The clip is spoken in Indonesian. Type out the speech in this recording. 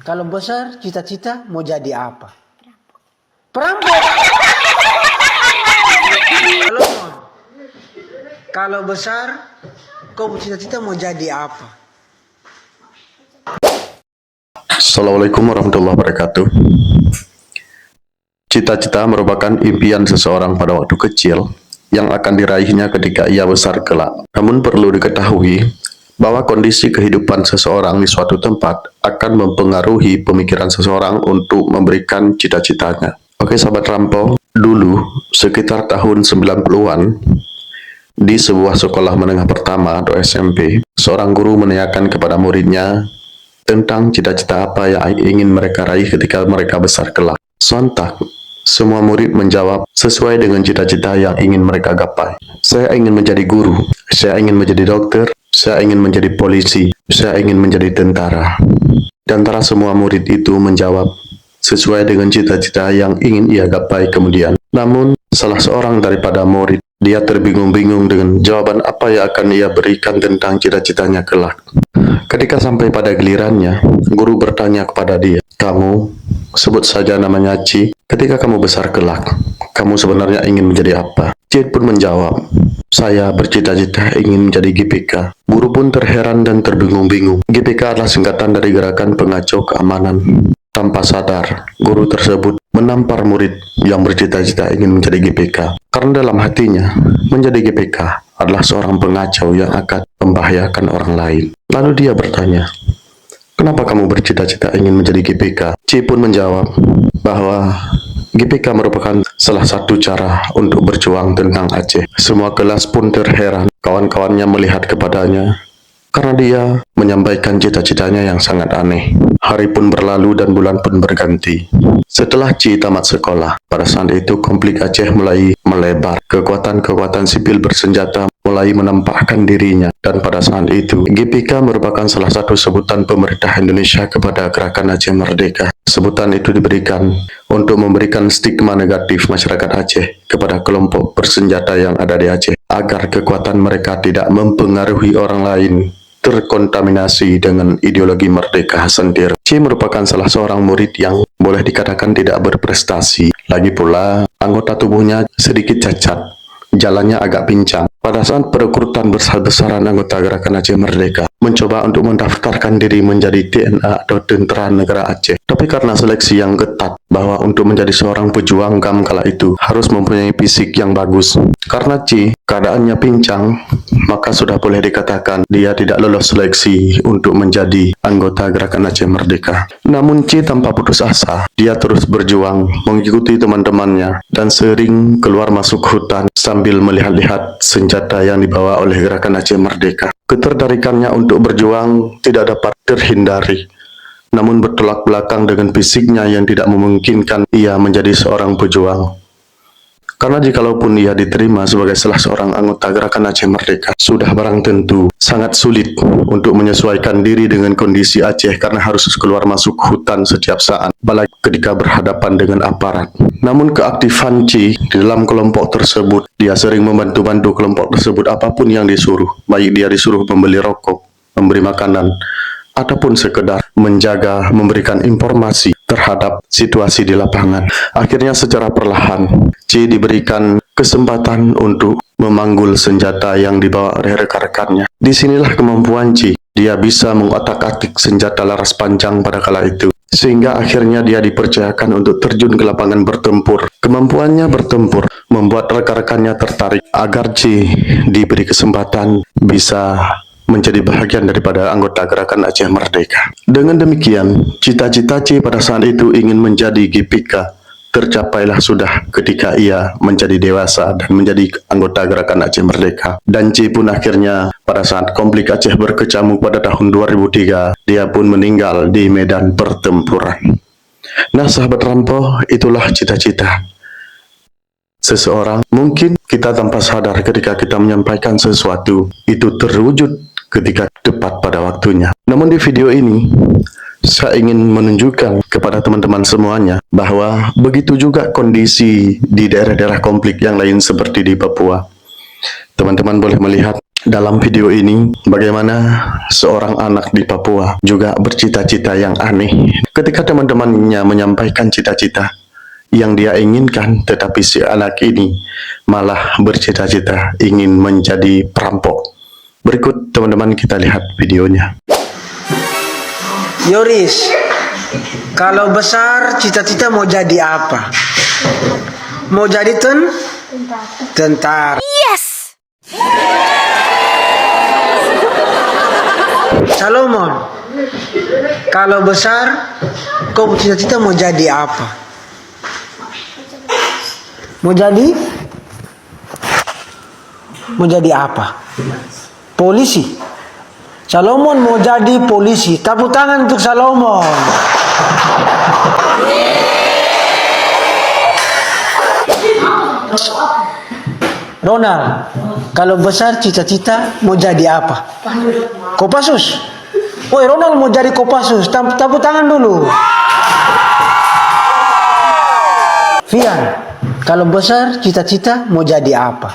Kalau besar cita-cita mau jadi apa? Perampok. Kalau besar kau cita-cita mau jadi apa? Assalamualaikum warahmatullahi wabarakatuh. Cita-cita merupakan impian seseorang pada waktu kecil yang akan diraihnya ketika ia besar kelak. Namun perlu diketahui bahwa kondisi kehidupan seseorang di suatu tempat akan mempengaruhi pemikiran seseorang untuk memberikan cita-citanya. Oke sahabat Rampau, dulu sekitar tahun 90-an di sebuah sekolah menengah pertama atau SMP, seorang guru menanyakan kepada muridnya tentang cita-cita apa yang ingin mereka raih ketika mereka besar kelak. Sontak, semua murid menjawab sesuai dengan cita-cita yang ingin mereka gapai. Saya ingin menjadi guru, saya ingin menjadi dokter, saya ingin menjadi polisi, saya ingin menjadi tentara. Di antara semua murid itu menjawab sesuai dengan cita-cita yang ingin ia gapai kemudian. Namun, salah seorang daripada murid, dia terbingung-bingung dengan jawaban apa yang akan ia berikan tentang cita-citanya kelak. Ketika sampai pada gilirannya, guru bertanya kepada dia, "Kamu, sebut saja namanya Ci, ketika kamu besar kelak, kamu sebenarnya ingin menjadi apa?" Ci pun menjawab, "Saya bercita-cita ingin menjadi GPK." Guru pun terheran dan terbingung-bingung. GPK adalah singkatan dari Gerakan Pengacau Keamanan. Tanpa sadar, guru tersebut menampar murid yang bercita-cita ingin menjadi GPK. Karena dalam hatinya, menjadi GPK adalah seorang pengacau yang akan membahayakan orang lain. Lalu dia bertanya, "Kenapa kamu bercita-cita ingin menjadi GPK?" C pun menjawab bahwa GPK merupakan salah satu cara untuk berjuang tentang Aceh. Semua kelas pun terheran, kawan-kawannya melihat kepadanya, karena dia menyampaikan cita-citanya yang sangat aneh. Hari pun berlalu dan bulan pun berganti. Setelah Ci tamat sekolah, pada saat itu konflik Aceh mulai melebar. Kekuatan-kekuatan sipil bersenjata mulai menampakkan dirinya. Dan pada saat itu, GPK merupakan salah satu sebutan pemerintah Indonesia kepada Gerakan Aceh Merdeka. Sebutan itu diberikan untuk memberikan stigma negatif masyarakat Aceh kepada kelompok bersenjata yang ada di Aceh, agar kekuatan mereka tidak mempengaruhi orang lain terkontaminasi dengan ideologi merdeka sendiri. C merupakan salah seorang murid yang boleh dikatakan tidak berprestasi. Lagi pula, anggota tubuhnya sedikit cacat, jalannya agak pincang. Pada saat perekrutan besar-besaran anggota Gerakan Aceh Merdeka mencoba untuk mendaftarkan diri menjadi TNA atau Tentara Negara Aceh. Tapi karena seleksi yang ketat bahwa untuk menjadi seorang pejuang GAM kala itu harus mempunyai fisik yang bagus. Karena C keadaannya pincang, maka sudah boleh dikatakan dia tidak lolos seleksi untuk menjadi anggota Gerakan Aceh Merdeka. Namun C tanpa putus asa, dia terus berjuang mengikuti teman-temannya dan sering keluar masuk hutan sambil melihat-lihat senjata yang dibawa oleh Gerakan Aceh Merdeka. Ketertarikannya untuk berjuang tidak dapat terhindari. Namun bertolak belakang dengan fisiknya yang tidak memungkinkan ia menjadi seorang pejuang. Karena jikalaupun ia diterima sebagai salah seorang anggota Gerakan Aceh Merdeka, sudah barang tentu sangat sulit untuk menyesuaikan diri dengan kondisi Aceh karena harus keluar masuk hutan setiap saat, apalagi ketika berhadapan dengan aparat. Namun keaktifan Ci di dalam kelompok tersebut, dia sering membantu-bantu kelompok tersebut apapun yang disuruh, baik dia disuruh membeli rokok, memberi makanan, ataupun sekedar menjaga, memberikan informasi terhadap situasi di lapangan. Akhirnya secara perlahan, C diberikan kesempatan untuk memanggul senjata yang dibawa oleh rekan-rekannya. Disinilah kemampuan C. Dia bisa mengotak-atik senjata laras panjang pada kala itu. Sehingga akhirnya dia dipercayakan untuk terjun ke lapangan bertempur. Kemampuannya bertempur membuat rekan-rekannya tertarik agar C diberi kesempatan bisa menjadi bahagian daripada anggota Gerakan Aceh Merdeka. Dengan demikian, cita-cita C pada saat itu ingin menjadi GPK tercapailah sudah ketika ia menjadi dewasa dan menjadi anggota Gerakan Aceh Merdeka. Dan C pun akhirnya pada saat konflik Aceh berkecamuk pada tahun 2003, dia pun meninggal di medan pertempuran. Nah sahabat Rampau, itulah cita-cita seseorang. Mungkin kita tanpa sadar ketika kita menyampaikan sesuatu, itu terwujud ketika tepat pada waktunya. Namun di video ini, saya ingin menunjukkan kepada teman-teman semuanya bahwa begitu juga kondisi di daerah-daerah konflik yang lain seperti di Papua. Teman-teman boleh melihat Dalam video ini, bagaimana seorang anak di Papua juga bercita-cita yang aneh. Ketika teman-temannya menyampaikan cita-cita yang dia inginkan, tetapi si anak ini malah bercita-cita ingin menjadi perampok. Berikut teman-teman kita lihat videonya. Yoris, kalau besar cita-cita mau jadi apa? Mau jadi tentara. Yes! Salomon, kalau besar kau cita-cita mau jadi apa? Mau jadi apa? Polisi. Salomon mau jadi polisi. Tepuk tangan untuk Salomon. Ronald, kalau besar cita-cita mau jadi apa? Kopassus. Woi, Ronald mau jadi Kopassus. Tepuk tangan dulu. Fian, kalau besar cita-cita mau jadi apa?